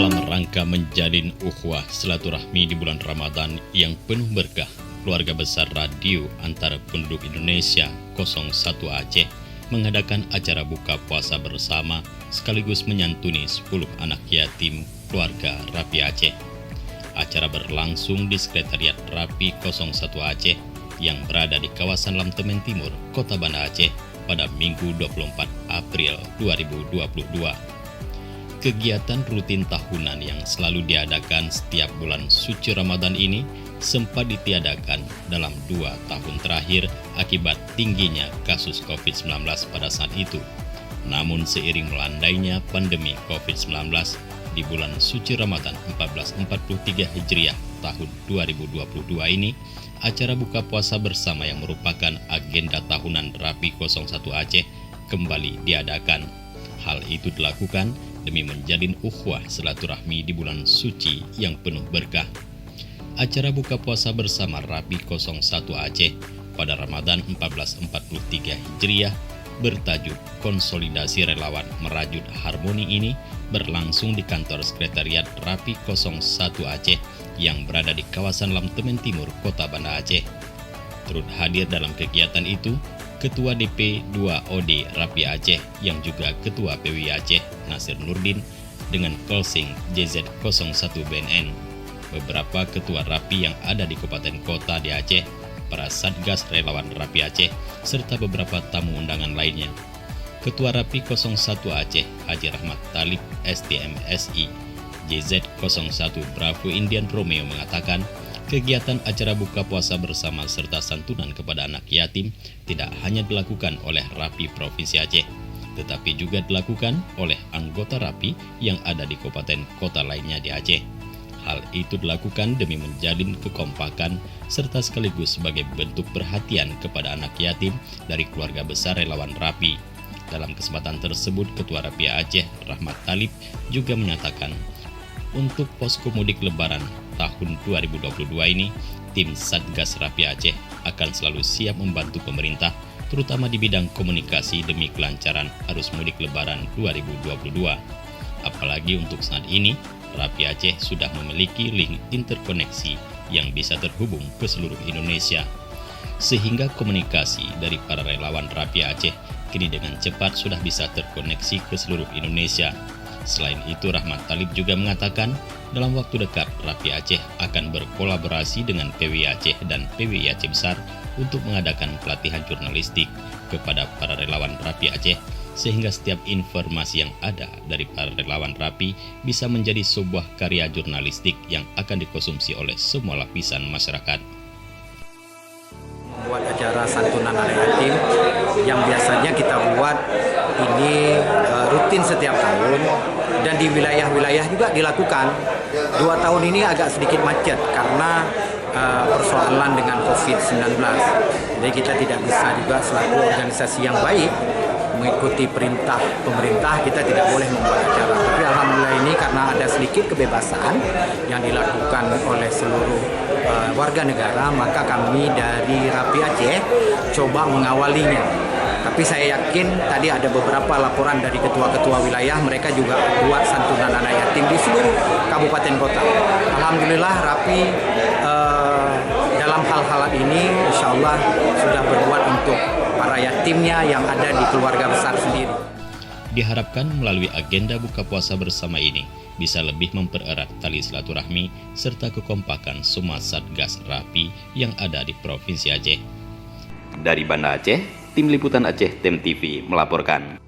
Dalam rangka menjalin ukhuwah silaturahmi di bulan Ramadan yang penuh berkah, keluarga besar radio antara penduduk Indonesia 01 Aceh mengadakan acara buka puasa bersama sekaligus menyantuni 10 anak yatim keluarga Rapi Aceh. Acara berlangsung di Sekretariat Rapi 01 Aceh yang berada di kawasan Lamtemen Timur, Kota Banda Aceh pada Minggu 24 April 2022. Kegiatan rutin tahunan yang selalu diadakan setiap bulan suci Ramadan ini sempat ditiadakan dalam 2 tahun terakhir akibat tingginya kasus COVID-19 pada saat itu. Namun seiring melandainya pandemi COVID-19 di bulan suci Ramadan 1443 Hijriah tahun 2022 ini, acara buka puasa bersama yang merupakan agenda tahunan Rapi 01 Aceh kembali diadakan. Hal itu dilakukan demi menjalin ukhuwah silaturahmi di bulan suci yang penuh berkah. Acara buka puasa bersama Rapi 01 Aceh pada Ramadan 1443 Hijriah bertajuk Konsolidasi Relawan Merajut Harmoni ini berlangsung di kantor Sekretariat Rapi 01 Aceh yang berada di kawasan Lamtemen Timur, Kota Banda Aceh. Turut hadir dalam kegiatan itu Ketua DP 2OD Rapi Aceh yang juga Ketua PWI Aceh Nasir Nurdin dengan closing JZ01 BNN, beberapa ketua Rapi yang ada di kabupaten kota di Aceh, para Satgas Relawan Rapi Aceh, serta beberapa tamu undangan lainnya. Ketua Rapi 01 Aceh Haji Rahmat Talib STMSI JZ01 Bravo Indian Romeo mengatakan, kegiatan acara buka puasa bersama serta santunan kepada anak yatim tidak hanya dilakukan oleh Rapi Provinsi Aceh, tetapi juga dilakukan oleh anggota Rapi yang ada di kabupaten kota lainnya di Aceh. Hal itu dilakukan demi menjalin kekompakan serta sekaligus sebagai bentuk perhatian kepada anak yatim dari keluarga besar relawan Rapi. Dalam kesempatan tersebut, Ketua Rapi Aceh Rahmat Talib juga menyatakan, untuk posko mudik lebaran tahun 2022 ini, tim Satgas Rapi Aceh akan selalu siap membantu pemerintah, terutama di bidang komunikasi demi kelancaran arus mudik lebaran 2022. Apalagi untuk saat ini, Rapi Aceh sudah memiliki link interkoneksi yang bisa terhubung ke seluruh Indonesia, sehingga komunikasi dari para relawan Rapi Aceh kini dengan cepat sudah bisa terkoneksi ke seluruh Indonesia. Selain itu, Rahmat Talib juga mengatakan dalam waktu dekat Rapi Aceh akan berkolaborasi dengan PWI Aceh dan PWI Aceh Besar untuk mengadakan pelatihan jurnalistik kepada para relawan Rapi Aceh, sehingga setiap informasi yang ada dari para relawan Rapi bisa menjadi sebuah karya jurnalistik yang akan dikonsumsi oleh semua lapisan masyarakat. Buat acara santunan anak yatim yang biasanya kita buat ini rutin setiap tahun dan di wilayah-wilayah juga dilakukan. 2 tahun ini agak sedikit macet karena persoalan dengan COVID-19. Jadi kita tidak bisa juga selaku organisasi yang baik mengikuti perintah pemerintah, kita tidak boleh membuat acara. Tapi alhamdulillah ini karena ada sedikit kebebasan yang dilakukan oleh seluruh warga negara, maka kami dari Rapi Aceh coba mengawalinya. Tapi saya yakin tadi ada beberapa laporan dari ketua-ketua wilayah, mereka juga buat santunan anak yatim di seluruh kabupaten kota. Alhamdulillah Rapi dalam hal-hal ini insya Allah sudah berbuat untuk para yatimnya yang ada di keluarga besar sendiri. Diharapkan melalui agenda buka puasa bersama ini bisa lebih mempererat tali silaturahmi serta kekompakan semua Satgas Rapi yang ada di Provinsi Aceh. Dari Banda Aceh, Tim Liputan Aceh Tem TV melaporkan.